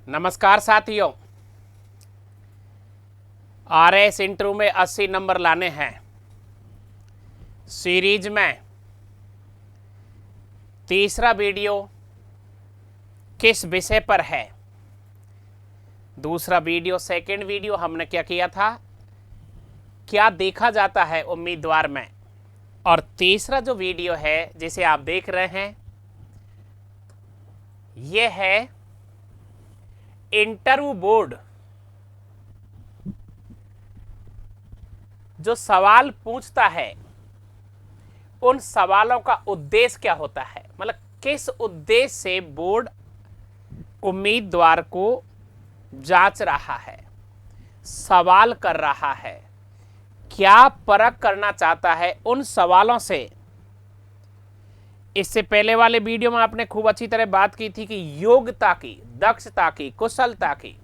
नमस्कार साथियों। RS interview में 80 नंबर लाने हैं सीरीज में तीसरा वीडियो किस विषय पर है। दूसरा वीडियो सेकंड वीडियो हमने क्या किया था, क्या देखा जाता है उम्मीदवार में। और तीसरा जो वीडियो है जिसे आप देख रहे हैं यह है इंटरव्यू बोर्ड जो सवाल पूछता है उन सवालों का उद्देश्य क्या होता है, मतलब किस उद्देश्य से बोर्ड उम्मीदवार को जांच रहा है, सवाल कर रहा है, क्या परख करना चाहता है उन सवालों से। इससे पहले वाले वीडियो में आपने खूब अच्छी तरह बात की थी कि योग्यता की, दक्षता की, कुशलता की।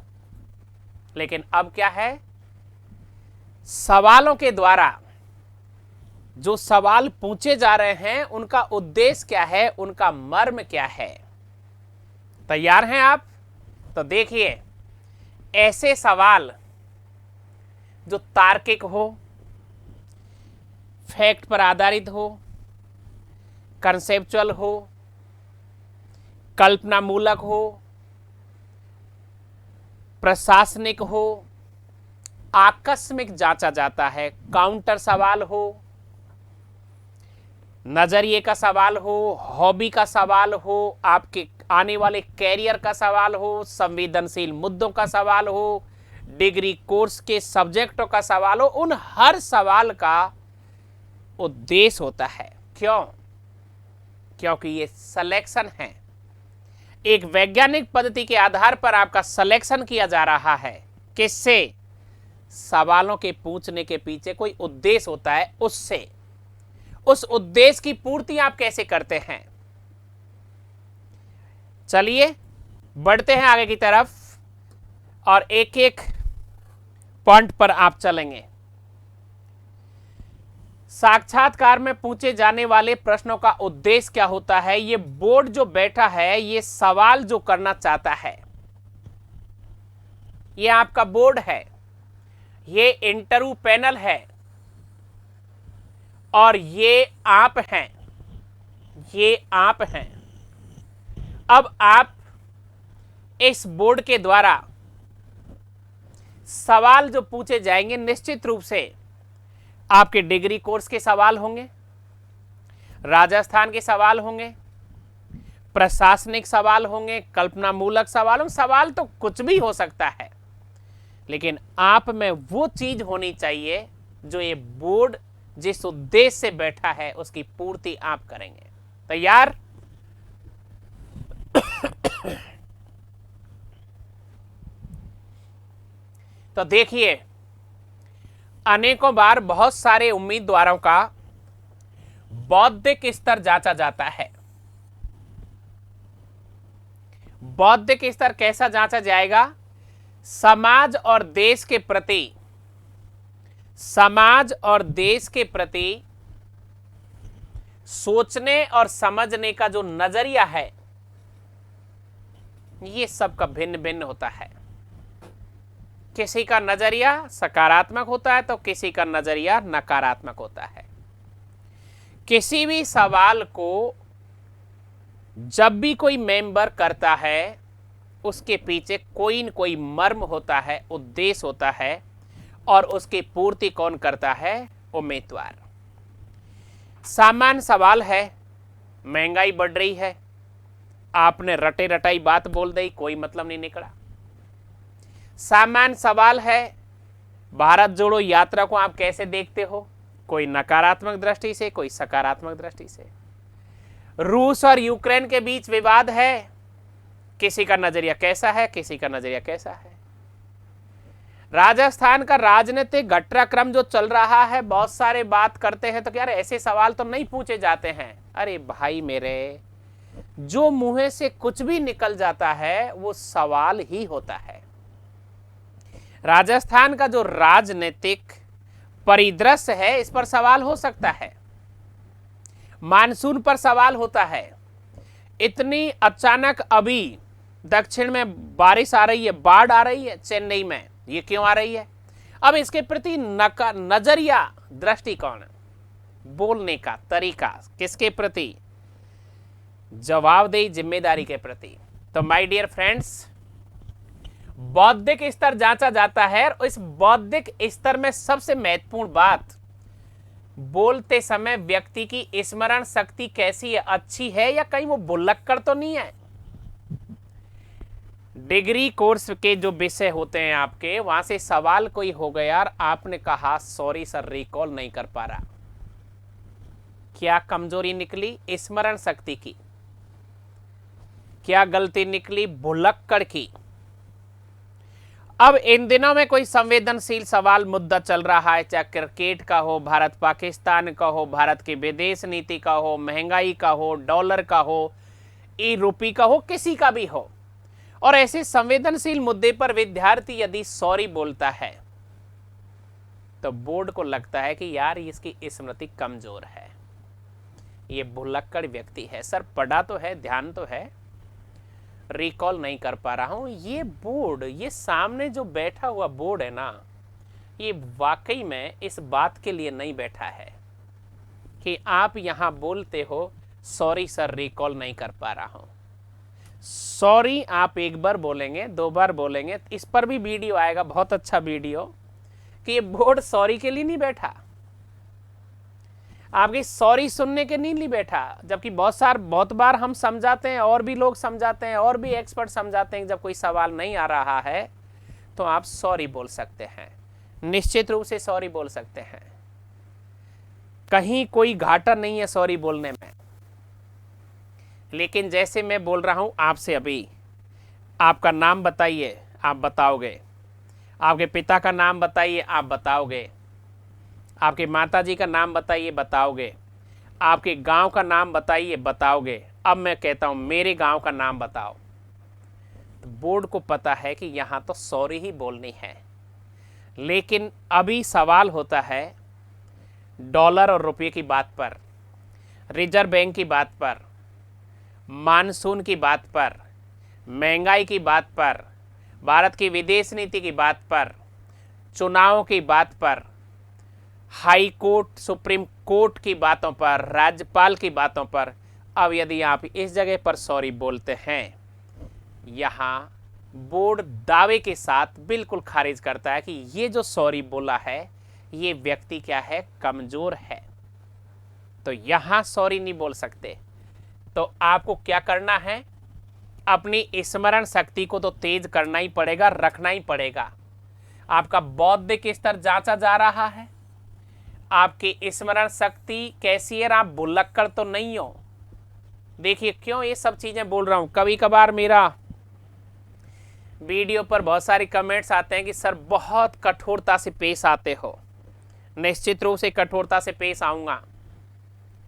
लेकिन अब क्या है, सवालों के द्वारा जो सवाल पूछे जा रहे हैं उनका उद्देश्य क्या है, उनका मर्म क्या है। तैयार हैं आप? तो देखिए, ऐसे सवाल जो तार्किक हो, फैक्ट पर आधारित हो, कंसेप्चुअल हो, कल्पनामूलक हो, प्रशासनिक हो, आकस्मिक जांचा जाता है, काउंटर सवाल हो, नजरिए का सवाल हो, हॉबी का सवाल हो, आपके आने वाले कैरियर का सवाल हो, संवेदनशील मुद्दों का सवाल हो, डिग्री कोर्स के सब्जेक्टों का सवाल हो, उन हर सवाल का उद्देश्य होता है। क्यों? क्योंकि ये सिलेक्शन है, एक वैज्ञानिक पद्धति के आधार पर आपका सिलेक्शन किया जा रहा है। किससे? सवालों के पूछने के पीछे कोई उद्देश्य होता है, उससे। उस उद्देश्य की पूर्ति आप कैसे करते हैं। चलिए बढ़ते हैं आगे की तरफ और एक एक पॉइंट पर आप चलेंगे। साक्षात्कार में पूछे जाने वाले प्रश्नों का उद्देश्य क्या होता है। ये बोर्ड जो बैठा है, ये सवाल जो करना चाहता है, ये आपका बोर्ड है, ये इंटरव्यू पैनल है और ये आप हैं, ये आप हैं। अब आप इस बोर्ड के द्वारा सवाल जो पूछे जाएंगे, निश्चित रूप से आपके डिग्री कोर्स के सवाल होंगे, राजस्थान के सवाल होंगे, प्रशासनिक सवाल होंगे, कल्पनामूलक सवाल होंगे। सवाल तो कुछ भी हो सकता है, लेकिन आप में वो चीज होनी चाहिए जो ये बोर्ड जिस उद्देश्य से बैठा है उसकी पूर्ति आप करेंगे। तैयार? तो देखिए, अनेकों बार बहुत सारे उम्मीदवारों का बौद्धिक स्तर जांचा जाता है। बौद्धिक स्तर कैसा जांचा जाएगा? समाज और देश के प्रति, समाज और देश के प्रति सोचने और समझने का जो नजरिया है, ये सबका भिन्न भिन्न होता है। किसी का नजरिया सकारात्मक होता है तो किसी का नजरिया नकारात्मक होता है। किसी भी सवाल को जब भी कोई मेंबर करता है उसके पीछे कोई न कोई मर्म होता है, उद्देश्य होता है, और उसकी पूर्ति कौन करता है? उम्मीदवार। सामान्य सवाल है, महंगाई बढ़ रही है, आपने रटे रटाई बात बोल दी, कोई मतलब नहीं निकला। सामान्य सवाल है, भारत जोड़ो यात्रा को आप कैसे देखते हो, कोई नकारात्मक दृष्टि से, कोई सकारात्मक दृष्टि से। रूस और यूक्रेन के बीच विवाद है, किसी का नजरिया कैसा है, किसी का नजरिया कैसा है। राजस्थान का राजनीतिक घटनाक्रम जो चल रहा है, बहुत सारे बात करते हैं तो यार ऐसे सवाल तो नहीं पूछे जाते हैं। अरे भाई मेरे, जो मुंह से कुछ भी निकल जाता है वो सवाल ही होता है। राजस्थान का जो राजनीतिक परिदृश्य है, इस पर सवाल हो सकता है। मानसून पर सवाल होता है। इतनी अचानक अभी दक्षिण में बारिश आ रही है, बाढ़ आ रही है चेन्नई में, ये क्यों आ रही है? अब इसके प्रति नजरिया, दृष्टिकोण, बोलने का तरीका किसके प्रति? जवाबदेही, जिम्मेदारी के प्रति। तो माय डियर फ्रेंड्स, बौद्धिक स्तर जांचा जाता है और इस बौद्धिक स्तर में सबसे महत्वपूर्ण बात, बोलते समय व्यक्ति की स्मरण शक्ति कैसी है, अच्छी है या कहीं वो भुलक्कड़ तो नहीं है। डिग्री कोर्स के जो विषय होते हैं आपके, वहां से सवाल कोई हो गया और आपने कहा सॉरी सर रिकॉल नहीं कर पा रहा, क्या कमजोरी निकली? स्मरण शक्ति की। क्या गलती निकली? भुलक्कड़ की। अब इन दिनों में कोई संवेदनशील सवाल मुद्दा चल रहा है, चाहे क्रिकेट का हो, भारत पाकिस्तान का हो, भारत की विदेश नीति का हो, महंगाई का हो, डॉलर का हो, ई रुपये का हो, किसी का भी हो, और ऐसे संवेदनशील मुद्दे पर विद्यार्थी यदि सॉरी बोलता है तो बोर्ड को लगता है कि यार इसकी स्मृति कमजोर है, ये भुलक्कड़ व्यक्ति है, सर पढ़ा तो है, ध्यान तो है, रिकॉल नहीं कर पा रहा हूं। ये बोर्ड, ये सामने जो बैठा हुआ बोर्ड है ना, ये वाकई में इस बात के लिए नहीं बैठा है कि आप यहां बोलते हो सॉरी सर रिकॉल नहीं कर पा रहा हूं। सॉरी आप एक बार बोलेंगे, दो बार बोलेंगे, इस पर भी वीडियो आएगा, बहुत अच्छा वीडियो, कि ये बोर्ड सॉरी के लिए नहीं बैठा, आपकी सॉरी सुनने के नहीं बैठा। जबकि बहुत बार हम समझाते हैं, और भी लोग समझाते हैं, और भी एक्सपर्ट समझाते हैं कि जब कोई सवाल नहीं आ रहा है तो आप सॉरी बोल सकते हैं, निश्चित रूप से सॉरी बोल सकते हैं, कहीं कोई घाटा नहीं है सॉरी बोलने में। लेकिन जैसे मैं बोल रहा हूं आपसे अभी, आपका नाम बताइए, आप बताओगे, आपके पिता का नाम बताइए, आप बताओगे, आपके माताजी का नाम बताइए, बताओगे, आपके गांव का नाम बताइए, बताओगे। अब मैं कहता हूं मेरे गांव का नाम बताओ, तो बोर्ड को पता है कि यहां तो सॉरी ही बोलनी है। लेकिन अभी सवाल होता है डॉलर और रुपये की बात पर, रिजर्व बैंक की बात पर, मानसून की बात पर, महंगाई की बात पर, भारत की विदेश नीति की बात पर, चुनावों की बात पर, हाई कोर्ट, सुप्रीम कोर्ट की बातों पर, राज्यपाल की बातों पर। अब यदि आप इस जगह पर सॉरी बोलते हैं, यहां बोर्ड दावे के साथ बिल्कुल खारिज करता है कि ये जो सॉरी बोला है ये व्यक्ति क्या है, कमजोर है, तो यहां सॉरी नहीं बोल सकते। तो आपको क्या करना है, अपनी स्मरण शक्ति को तो तेज करना ही पड़ेगा, रखना ही पड़ेगा। आपका बौद्धिक स्तर जांचा जा रहा है, आपकी स्मरण शक्ति कैसी है, आप भुलक्कड़ तो नहीं हो। देखिए क्यों ये सब चीजें बोल रहा हूं, कभी कभार मेरा वीडियो पर बहुत सारे कमेंट्स आते हैं कि सर बहुत कठोरता से पेश आते हो। निश्चित रूप से कठोरता से पेश आऊंगा,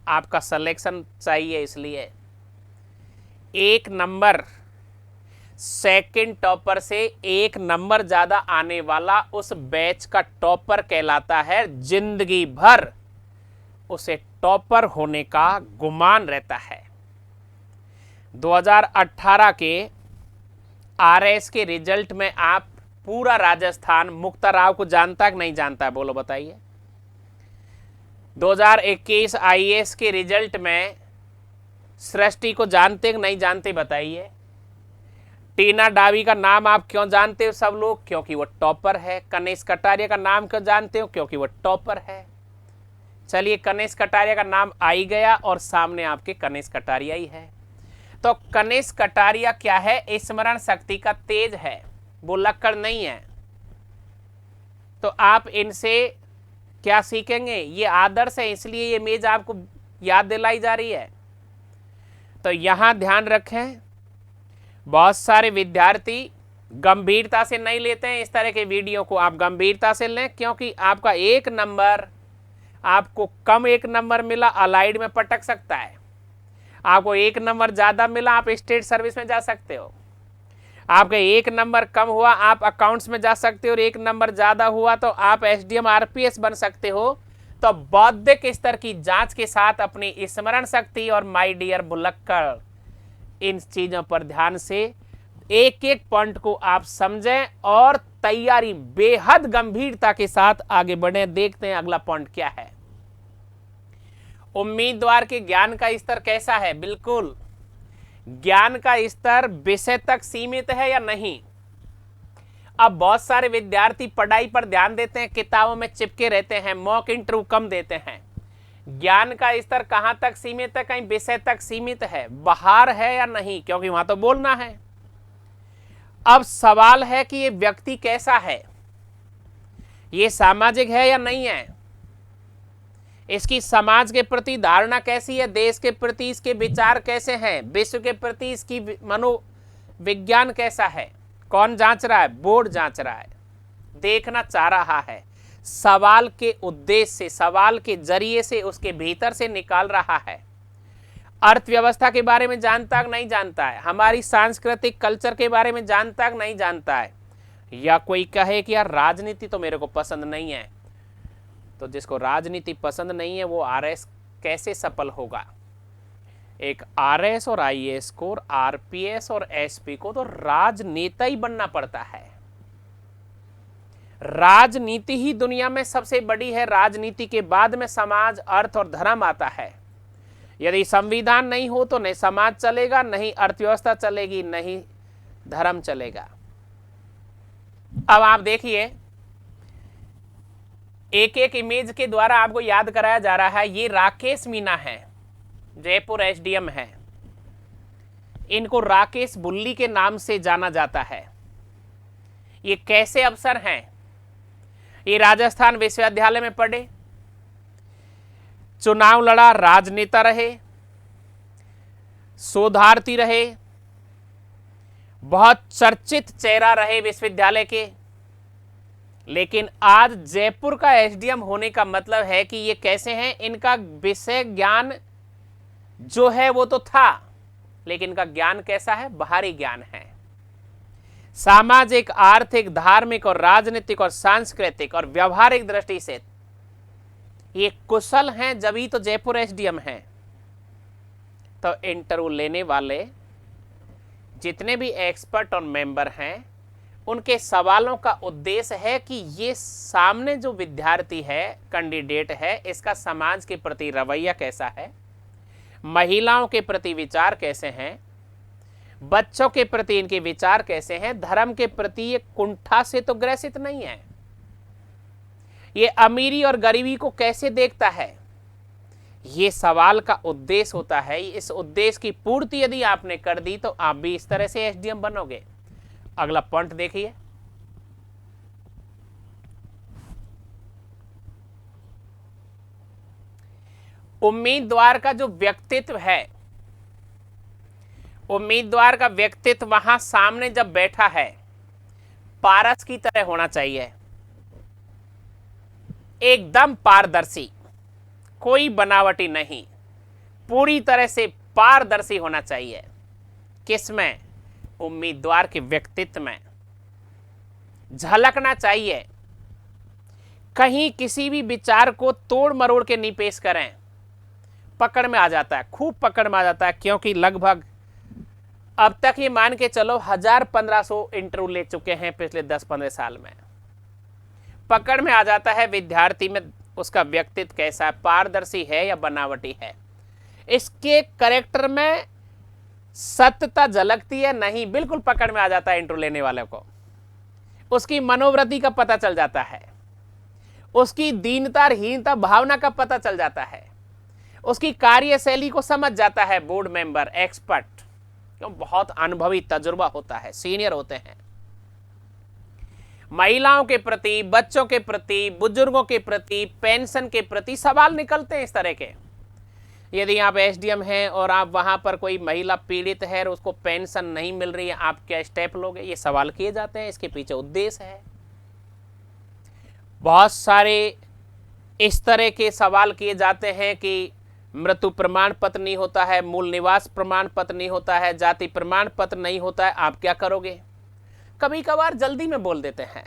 आपका सिलेक्शन चाहिए, इसलिए एक नंबर सेकंड टॉपर से एक नंबर ज्यादा आने वाला उस बैच का टॉपर कहलाता है। जिंदगी भर उसे टॉपर होने का गुमान रहता है। 2018 के आरएस के रिजल्ट में आप पूरा राजस्थान मुक्ता राव को जानता है कि नहीं जानता है, बोलो बताइए। 2021 आईएएस के रिजल्ट में सृष्टि को जानते कि नहीं जानते, बताइए। टीना डावी का नाम आप क्यों जानते हो सब लोग, क्योंकि वो टॉपर है। कनेश कटारिया का नाम क्यों जानते हो, क्योंकि वो टॉपर है। चलिए कनेश कटारिया का नाम आ ही गया और सामने आपके कनेश कटारिया ही है। तो कनेश कटारिया क्या है, स्मरण शक्ति का तेज है, भुलक्कड़ नहीं है। तो आप इनसे क्या सीखेंगे, ये आदर्श है, इसलिए ये मेज आपको याद दिलाई जा रही है। तो यहां ध्यान रखें, बहुत सारे विद्यार्थी गंभीरता से नहीं लेते हैं इस तरह के वीडियो को, आप गंभीरता से लें, क्योंकि आपका एक नंबर, आपको कम एक नंबर मिला अलाइड में पटक सकता है, आपको एक नंबर ज्यादा मिला आप स्टेट सर्विस में जा सकते हो, आपका एक नंबर कम हुआ आप अकाउंट्स में जा सकते हो, और एक नंबर ज्यादा हुआ तो आप एसडीएम आरपीएस बन सकते हो। तो बौद्धिक स्तर की जांच के साथ अपनी स्मरण शक्ति और माय डियर भुलक्कड़, इन चीजों पर ध्यान से एक एक पॉइंट को आप समझें और तैयारी बेहद गंभीरता के साथ आगे बढ़ें। देखते हैं अगला पॉइंट क्या है। उम्मीदवार के ज्ञान का स्तर कैसा है? बिल्कुल, ज्ञान का स्तर विषय तक सीमित है या नहीं? अब बहुत सारे विद्यार्थी पढ़ाई पर ध्यान देते हैं, किताबों में चिपके रहते हैं, मॉक इंटरव्यू कम देते हैं। ज्ञान का स्तर कहां तक सीमित है? कहीं विषय तक सीमित है, बाहर है या नहीं? क्योंकि वहां तो बोलना है। अब सवाल है कि ये व्यक्ति कैसा है, ये सामाजिक है या नहीं है, इसकी समाज के प्रति धारणा कैसी है, देश के प्रति इसके विचार कैसे हैं, विश्व के प्रति इसकी मनोविज्ञान कैसा है। कौन जांच रहा है? बोर्ड जांच रहा है, देखना चाह रहा है, सवाल के उद्देश्य से, सवाल के जरिए से उसके भीतर से निकाल रहा है। अर्थव्यवस्था के बारे में जानता है नहीं जानता है, हमारी सांस्कृतिक कल्चर के बारे में जानता है नहीं जानता है, या कोई कहे कि यार राजनीति तो मेरे को पसंद नहीं है। तो जिसको राजनीति पसंद नहीं है वो आरएएस कैसे सफल होगा? एक आरएएस और आईएएस को, आरपीएस और एसपी को तो राजनेता ही बनना पड़ता है। राजनीति ही दुनिया में सबसे बड़ी है, राजनीति के बाद में समाज, अर्थ और धर्म आता है। यदि संविधान नहीं हो तो नहीं समाज चलेगा, नहीं अर्थव्यवस्था चलेगी, नहीं धर्म चलेगा। अब आप देखिए, एक एक इमेज के द्वारा आपको याद कराया जा रहा है। ये राकेश मीना है, जयपुर एसडीएम है। इनको राकेश बुल्ली के नाम से जाना जाता है। ये कैसे अफसर हैं? ये राजस्थान विश्वविद्यालय में पढ़े, चुनाव लड़ा, राजनेता रहे, शोधार्थी रहे, बहुत चर्चित चेहरा रहे विश्वविद्यालय के। लेकिन आज जयपुर का एसडीएम होने का मतलब है कि ये कैसे हैं? इनका विषय ज्ञान जो है वो तो था, लेकिन इनका ज्ञान कैसा है? बाहरी ज्ञान है। सामाजिक, आर्थिक, धार्मिक और राजनीतिक और सांस्कृतिक और व्यवहारिक दृष्टि से ये कुशल हैं, जब ही तो जयपुर एसडीएम हैं। तो इंटरव्यू लेने वाले जितने भी एक्सपर्ट और मेंबर हैं, उनके सवालों का उद्देश्य है कि ये सामने जो विद्यार्थी है, कैंडिडेट है, इसका समाज के प्रति रवैया कैसा है, महिलाओं के प्रति विचार कैसे हैं, बच्चों के प्रति इनके विचार कैसे हैं, धर्म के प्रति ये कुंठा से तो ग्रसित नहीं है, ये अमीरी और गरीबी को कैसे देखता है। ये सवाल का उद्देश्य होता है। इस उद्देश्य की पूर्ति यदि आपने कर दी तो आप भी इस तरह से एसडीएम बनोगे। अगला पॉइंट देखिए, उम्मीदवार का जो व्यक्तित्व है, उम्मीदवार का व्यक्तित्व वहां सामने जब बैठा है, पारस की तरह होना चाहिए, एकदम पारदर्शी, कोई बनावटी नहीं, पूरी तरह से पारदर्शी होना चाहिए। किसमें? उम्मीदवार के व्यक्तित्व में झलकना चाहिए। कहीं किसी भी विचार को तोड़ मरोड़ के नहीं पेश करें, पकड़ में आ जाता है, खूब पकड़ में आ जाता है। क्योंकि लगभग अब तक ये मान के चलो 1000-1500 इंटरव्यू ले चुके हैं पिछले 10-15 साल में। पकड़ में आ जाता है विद्यार्थी में उसका व्यक्तित्व कैसा है, पारदर्शी है या बनावटी है, इसके कैरेक्टर में सत्यता झलकती है नहीं, बिल्कुल पकड़ में आ जाता है इंटरव्यू लेने वाले को। उसकी मनोवृत्ति का पता चल जाता है, उसकी दीनता हीनता भावना का पता चल जाता है, उसकी कार्यशैली को समझ जाता है बोर्ड मेंबर, एक्सपर्ट, क्यों बहुत अनुभवी तजुर्बा होता है, सीनियर होते हैं। महिलाओं के प्रति, बच्चों के प्रति, बुजुर्गों के प्रति, पेंशन के प्रति सवाल निकलते हैं इस तरह के। यदि आप एसडीएम हैं और आप वहां पर कोई महिला पीड़ित है और उसको पेंशन नहीं मिल रही है, आप क्या स्टेप लोगे? ये सवाल किए जाते हैं, इसके पीछे उद्देश्य है। बहुत सारे इस तरह के सवाल किए जाते हैं कि मृत्यु प्रमाण पत्र नहीं होता है, मूल निवास प्रमाण पत्र नहीं होता है, जाति प्रमाण पत्र नहीं होता है, आप क्या करोगे? कभी कभार जल्दी में बोल देते हैं।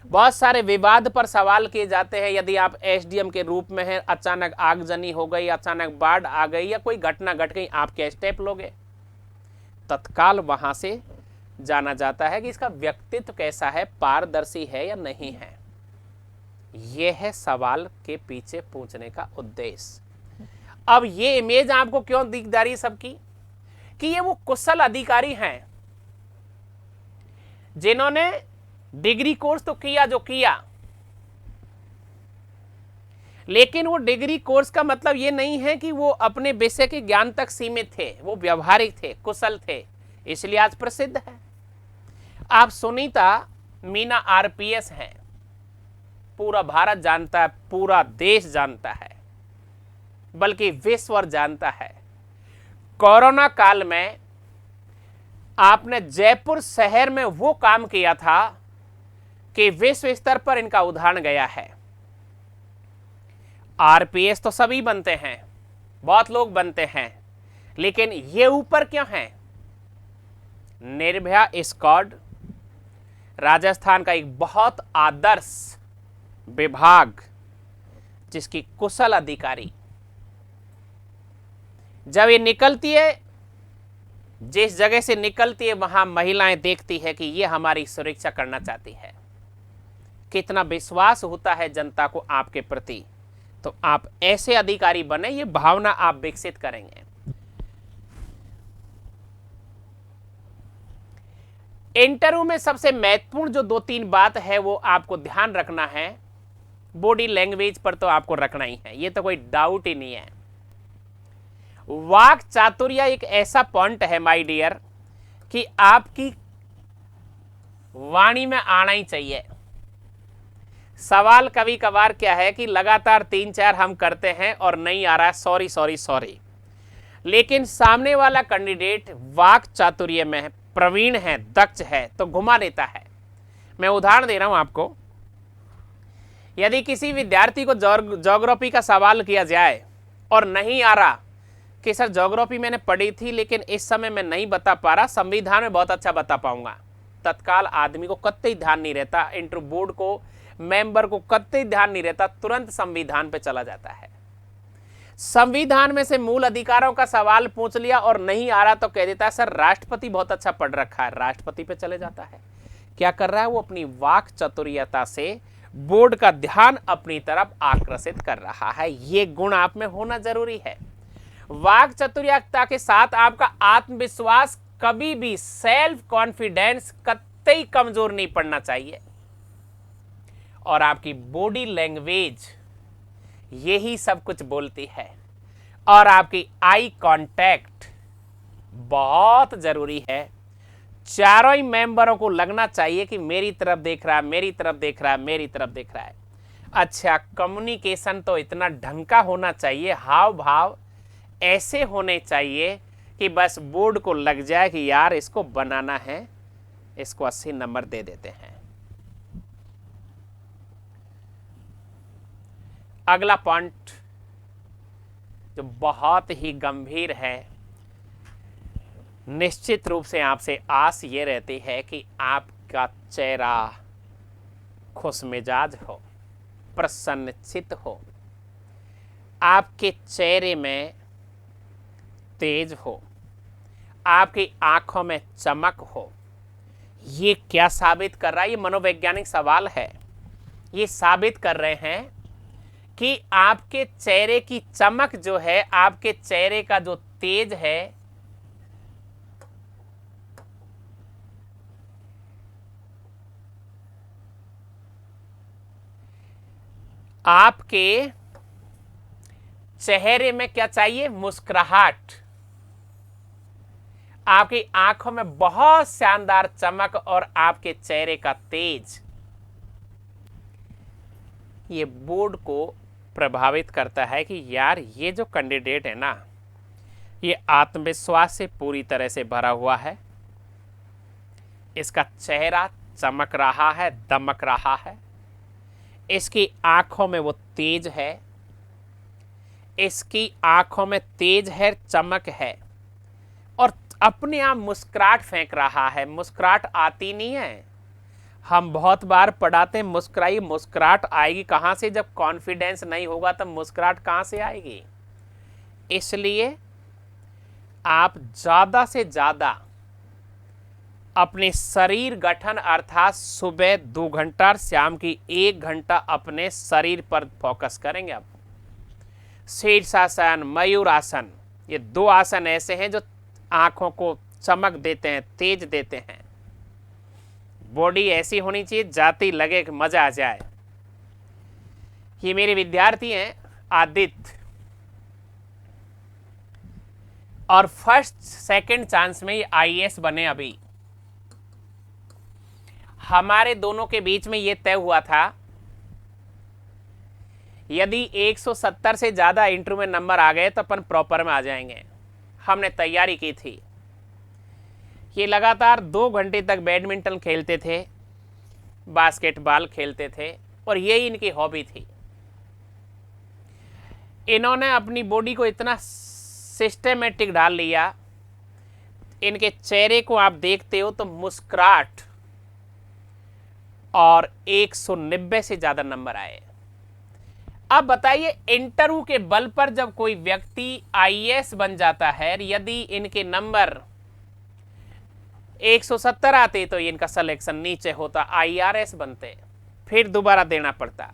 बहुत सारे विवाद पर सवाल किए जाते हैं। यदि आप एसडीएम के रूप में हैं, अचानक आगजनी हो गई, अचानक बाढ़ आ गई या कोई घटना घट गई, आप क्या स्टेप लोगे? तत्काल वहां से जाना जाता है कि इसका व्यक्तित्व कैसा है, पारदर्शी है या नहीं है। यह है सवाल के पीछे पूछने का उद्देश्य। अब ये इमेज आपको क्यों दिख रही सबकी कि ये वो कुशल अधिकारी हैं जिन्होंने डिग्री कोर्स तो किया जो किया, लेकिन वो डिग्री कोर्स का मतलब ये नहीं है कि वो अपने विषय के ज्ञान तक सीमित थे, वो व्यवहारिक थे, कुशल थे, इसलिए आज प्रसिद्ध है। आप सुनीता मीना आरपीएस हैं, पूरा भारत जानता है, पूरा देश जानता है, बल्कि विश्व जानता है। कोरोना काल में आपने जयपुर शहर में वो काम किया था कि विश्व स्तर पर इनका उदाहरण गया है। आरपीएस तो सभी बनते हैं, बहुत लोग बनते हैं, लेकिन ये ऊपर क्यों हैं? निर्भया स्क्वाड राजस्थान का एक बहुत आदर्श विभाग, जिसकी कुशल अधिकारी जब ये निकलती है, जिस जगह से निकलती है वहां महिलाएं देखती है कि ये हमारी सुरक्षा करना चाहती है। कितना विश्वास होता है जनता को आपके प्रति, तो आप ऐसे अधिकारी बने, ये भावना आप विकसित करेंगे। इंटरव्यू में सबसे महत्वपूर्ण जो 2-3 बात है वो आपको ध्यान रखना है। बॉडी लैंग्वेज पर तो आपको रखना ही है, ये तो कोई डाउट ही नहीं है। वाक चातुर्य एक ऐसा पॉइंट है माय डियर कि आपकी वाणी में आना ही चाहिए। सवाल कभी कभार क्या है कि लगातार 3-4 हम करते हैं और नहीं आ रहा है, सॉरी सॉरी सॉरी, लेकिन सामने वाला कैंडिडेट वाक चातुर्य में प्रवीण है, दक्ष है, तो घुमा देता है। मैं उदाहरण दे रहा हूं आपको। यदि किसी विद्यार्थी को ज्योग्राफी का सवाल किया जाए और नहीं आ रहा कि सर ज्योग्राफी मैंने पढ़ी थी लेकिन इस समय मैं नहीं बता पा रहा, संविधान में बहुत अच्छा बता पाऊंगा, तत्काल आदमी को कतई ध्यान नहीं रहता, इंटरव्यू बोर्ड को मेंबर को कतई ध्यान नहीं रहता, तुरंत संविधान पे चला जाता है। संविधान में से मूल अधिकारों का सवाल पूछ लिया और नहीं आ रहा तो कह देता है सर राष्ट्रपति बहुत अच्छा पढ़ रखा है, राष्ट्रपति पे चले जाता है। क्या कर रहा है वो? अपनी वाक चातुर्यता से बोर्ड का ध्यान अपनी तरफ आकर्षित कर रहा है। ये गुण आप में होना जरूरी है। वाक चातुर्यता के साथ आपका आत्मविश्वास, कभी भी सेल्फ कॉन्फिडेंस कतई कमजोर नहीं पड़ना चाहिए। और आपकी बॉडी लैंग्वेज यही सब कुछ बोलती है। और आपकी आई कांटेक्ट बहुत जरूरी है। चारों ही मेंबरों को लगना चाहिए कि मेरी तरफ देख रहा है, मेरी तरफ देख रहा है, मेरी तरफ देख रहा है। अच्छा, कम्युनिकेशन तो इतना ढंग का होना चाहिए, हाव भाव ऐसे होने चाहिए कि बस बोर्ड को लग जाए कि यार इसको बनाना है, इसको 80 नंबर दे देते हैं। अगला पॉइंट जो बहुत ही गंभीर है, निश्चित रूप से आपसे आस ये रहती है कि आपका चेहरा खुशमिजाज हो, प्रसन्नचित्त हो, आपके चेहरे में तेज हो, आपकी आंखों में चमक हो। ये क्या साबित कर रहा है? ये मनोवैज्ञानिक सवाल है। ये साबित कर रहे हैं कि आपके चेहरे की चमक जो है, आपके चेहरे का जो तेज है, आपके चेहरे में क्या चाहिए? मुस्कुराहट। आपकी आंखों में बहुत शानदार चमक और आपके चेहरे का तेज, ये बोर्ड को प्रभावित करता है कि यार ये जो कैंडिडेट है ना, ये आत्मविश्वास से पूरी तरह से भरा हुआ है, इसका चेहरा चमक रहा है, दमक रहा है, इसकी आंखों में वो तेज है, इसकी आंखों में तेज है, चमक है, और अपने आप मुस्कुराहट फेंक रहा है। मुस्कुराहट आती नहीं है। हम बहुत बार पढ़ाते हैं मुस्कुराइए, मुस्कुराहट आएगी कहाँ से? जब कॉन्फिडेंस नहीं होगा तब मुस्कुराहट कहाँ से आएगी? इसलिए आप ज़्यादा से ज़्यादा अपने शरीर गठन अर्थात सुबह 2 घंटा, शाम की 1 घंटा अपने शरीर पर फोकस करेंगे। आप शीर्षासन, मयूरासन, ये 2 आसन ऐसे हैं जो आंखों को चमक देते हैं, तेज देते हैं। बॉडी ऐसी होनी चाहिए जाती लगे कि मजा आ जाए। ये मेरे विद्यार्थी हैं आदित्य, और फर्स्ट सेकंड चांस में ये आईएएस बने। अभी हमारे दोनों के बीच में ये तय हुआ था, यदि 170 से ज्यादा इंटरव्यू में नंबर आ गए तो अपन प्रॉपर में आ जाएंगे। हमने तैयारी की थी। ये लगातार 2 घंटे तक बैडमिंटन खेलते थे, बास्केटबॉल खेलते थे, और यही इनकी हॉबी थी। इन्होंने अपनी बॉडी को इतना सिस्टमेटिक डाल लिया, इनके चेहरे को आप देखते हो तो मुस्कुराहट, और 190 से ज्यादा नंबर आए। अब बताइए, इंटरव्यू के बल पर जब कोई व्यक्ति आईएएस बन जाता है, यदि इनके नंबर 170 आते तो इनका सिलेक्शन नीचे होता, आईआरएस बनते, फिर दोबारा देना पड़ता।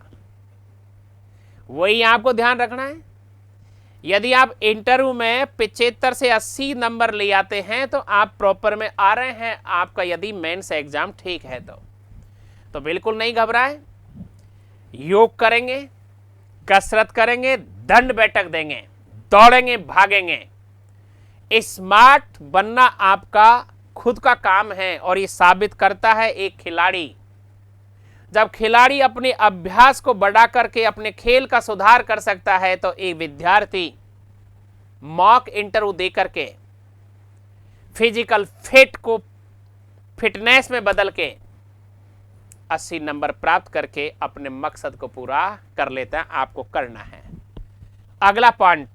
वही आपको ध्यान रखना है। यदि आप इंटरव्यू में 75 से 80 नंबर ले आते हैं तो आप प्रॉपर में आ रहे हैं। आपका यदि मेंस एग्जाम ठीक है तो बिल्कुल नहीं घबराएं। योग करेंगे, कसरत करेंगे, दंड बैठक देंगे, दौड़ेंगे, भागेंगे। स्मार्ट बनना आपका खुद का काम है, और ये साबित करता है एक खिलाड़ी। जब खिलाड़ी अपने अभ्यास को बढ़ा करके अपने खेल का सुधार कर सकता है, तो एक विद्यार्थी मॉक इंटरव्यू दे करके फिजिकल फिट को फिटनेस में बदल के 80 नंबर प्राप्त करके अपने मकसद को पूरा कर लेता है। आपको करना है। अगला पॉइंट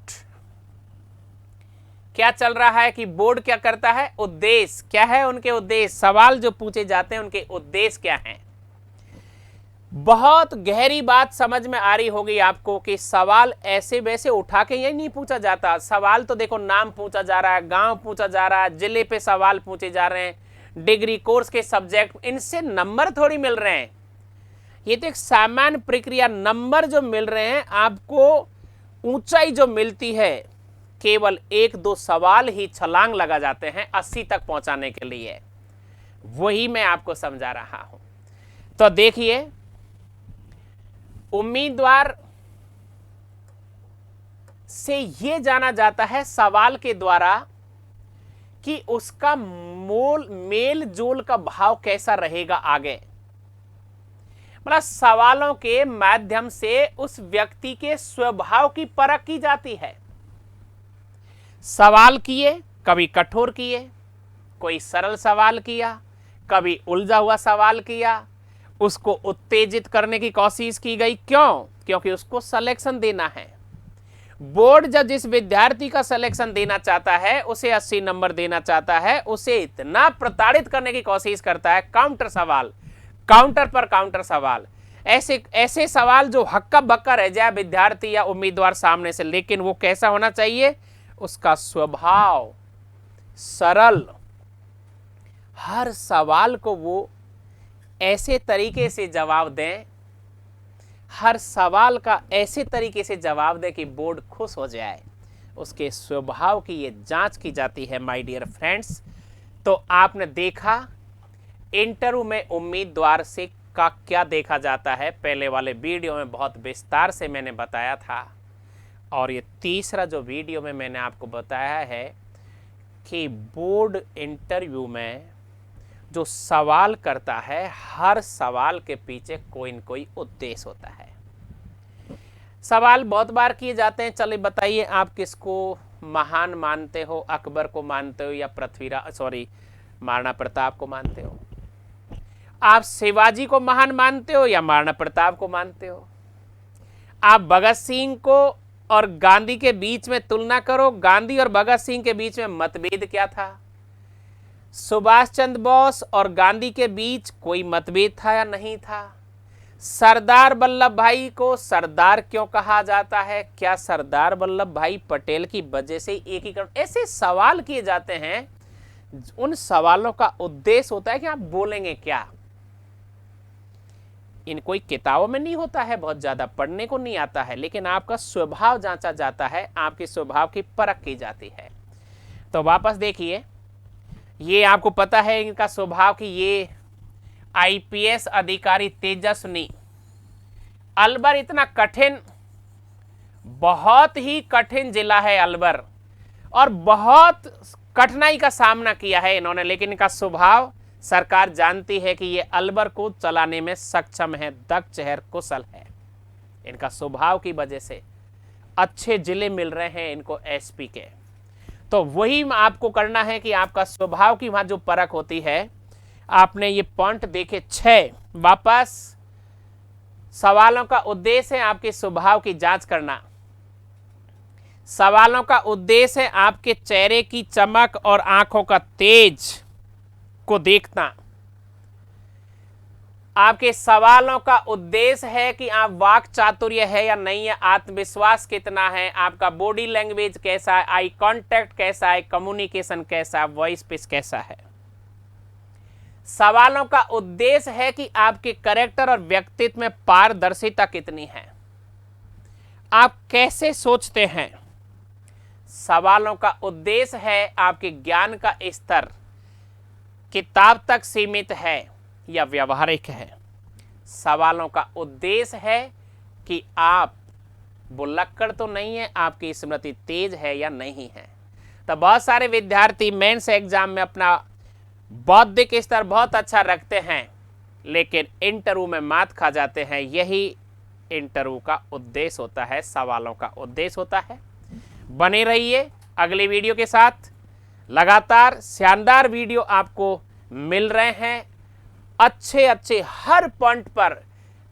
क्या चल रहा है कि बोर्ड क्या करता है, उद्देश्य क्या है, उनके उद्देश्य, सवाल जो पूछे जाते हैं उनके उद्देश्य क्या हैं। बहुत गहरी बात समझ में आ रही होगी आपको कि सवाल ऐसे वैसे उठा के यही नहीं पूछा जाता। सवाल तो देखो, नाम पूछा जा रहा है, गांव पूछा जा रहा है, जिले पे सवाल पूछे जा रहे हैं, डिग्री कोर्स के सब्जेक्ट, इनसे नंबर थोड़ी मिल रहे हैं। ये तो एक सामान्य प्रक्रिया। नंबर जो मिल रहे हैं आपको, ऊंचाई जो मिलती है, केवल 1-2 सवाल ही छलांग लगा जाते हैं 80 तक पहुंचाने के लिए। वही मैं आपको समझा रहा हूं। तो देखिए, उम्मीदवार से यह जाना जाता है सवाल के द्वारा कि उसका मेल जोल का भाव कैसा रहेगा आगे। मतलब सवालों के माध्यम से उस व्यक्ति के स्वभाव की परख की जाती है। सवाल किए, कभी कठोर किए, कोई सरल सवाल किया, कभी उलझा हुआ सवाल किया, उसको उत्तेजित करने की कोशिश की गई। क्यों? क्योंकि उसको सिलेक्शन देना है। बोर्ड जब जिस विद्यार्थी का सिलेक्शन देना चाहता है, उसे 80 नंबर देना चाहता है, उसे इतना प्रताड़ित करने की कोशिश करता है। काउंटर सवाल, काउंटर पर काउंटर सवाल, ऐसे सवाल जो हक्का बक्का रह जाए विद्यार्थी या उम्मीदवार सामने से। लेकिन वो कैसा होना चाहिए, उसका स्वभाव सरल, हर सवाल को वो ऐसे तरीके से जवाब दें, हर सवाल का ऐसे तरीके से जवाब दें कि बोर्ड खुश हो जाए। उसके स्वभाव की ये जांच की जाती है माय डियर फ्रेंड्स। तो आपने देखा इंटरव्यू में उम्मीदवार से का क्या देखा जाता है, पहले वाले वीडियो में बहुत विस्तार से मैंने बताया था। और ये तीसरा जो वीडियो में मैंने आपको बताया है कि बोर्ड इंटरव्यू में जो सवाल करता है, हर सवाल के पीछे कोई न कोई उद्देश्य होता है। सवाल बहुत बार किए जाते हैं। चलिए बताइए, आप किसको महान मानते हो, अकबर को मानते हो या महाराणा प्रताप को मानते हो? आप शिवाजी को महान मानते हो या महाराणा प्रताप को मानते हो? आप भगत सिंह को और गांधी के बीच में तुलना करो, गांधी और भगत सिंह के बीच में मतभेद क्या था? सुभाष चंद्र बोस और गांधी के बीच कोई मतभेद था या नहीं था? सरदार वल्लभ भाई को सरदार क्यों कहा जाता है? क्या सरदार वल्लभ भाई पटेल की वजह से एकीकरण? ऐसे सवाल किए जाते हैं उन सवालों का उद्देश्य होता है कि आप बोलेंगे क्या। इन कोई किताबों में नहीं होता है, बहुत ज्यादा पढ़ने को नहीं आता है, लेकिन आपका स्वभाव जांचा जाता है, आपके स्वभाव की परख की जाती है। तो वापस देखिए, ये आपको पता है इनका स्वभाव कि ये आईपीएस अधिकारी तेजस्विनी। अलवर इतना कठिन, बहुत ही कठिन जिला है अलवर, और बहुत कठिनाई का सामना किया है इन्होंने, लेकिन इनका स्वभाव सरकार जानती है कि ये अलवर को चलाने में सक्षम है, दक्ष है, कुशल है। इनका स्वभाव की वजह से अच्छे जिले मिल रहे हैं इनको एसपी के। तो वही आपको करना है कि आपका स्वभाव की वहां जो परख होती है, आपने ये पॉइंट देखे 6। वापस सवालों का उद्देश्य है आपके स्वभाव की जांच करना। सवालों का उद्देश्य है आपके चेहरे की चमक और आंखों का तेज को देखना। आपके सवालों का उद्देश्य है कि आप वाक चातुर्य है या नहीं है, आत्मविश्वास कितना है, आपका बॉडी लैंग्वेज कैसा है, आई कांटेक्ट कैसा है, कम्युनिकेशन कैसा है, वॉइस पिच कैसा है। सवालों का उद्देश्य है कि आपके कैरेक्टर और व्यक्तित्व में पारदर्शिता कितनी है, आप कैसे सोचते हैं। सवालों का उद्देश्य है आपके ज्ञान का स्तर किताब तक सीमित है या व्यवहारिक है। सवालों का उद्देश्य है कि आप बुल्लक्कड़ तो नहीं है, आपकी स्मृति तेज है या नहीं है। तो बहुत सारे विद्यार्थी मेंस एग्जाम में अपना बौद्धिक स्तर बहुत अच्छा रखते हैं, लेकिन इंटरव्यू में मात खा जाते हैं। यही इंटरव्यू का उद्देश्य होता है, सवालों का उद्देश्य होता है। बने रहिए अगले वीडियो के साथ, लगातार शानदार वीडियो आपको मिल रहे हैं, अच्छे अच्छे हर पॉइंट पर,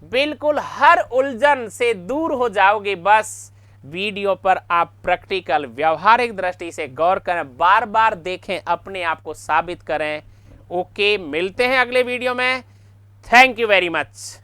बिल्कुल हर उलझन से दूर हो जाओगे। बस वीडियो पर आप प्रैक्टिकल व्यवहारिक दृष्टि से गौर करें, बार बार देखें, अपने आप को साबित करें। ओके, मिलते हैं अगले वीडियो में। Thank you very much.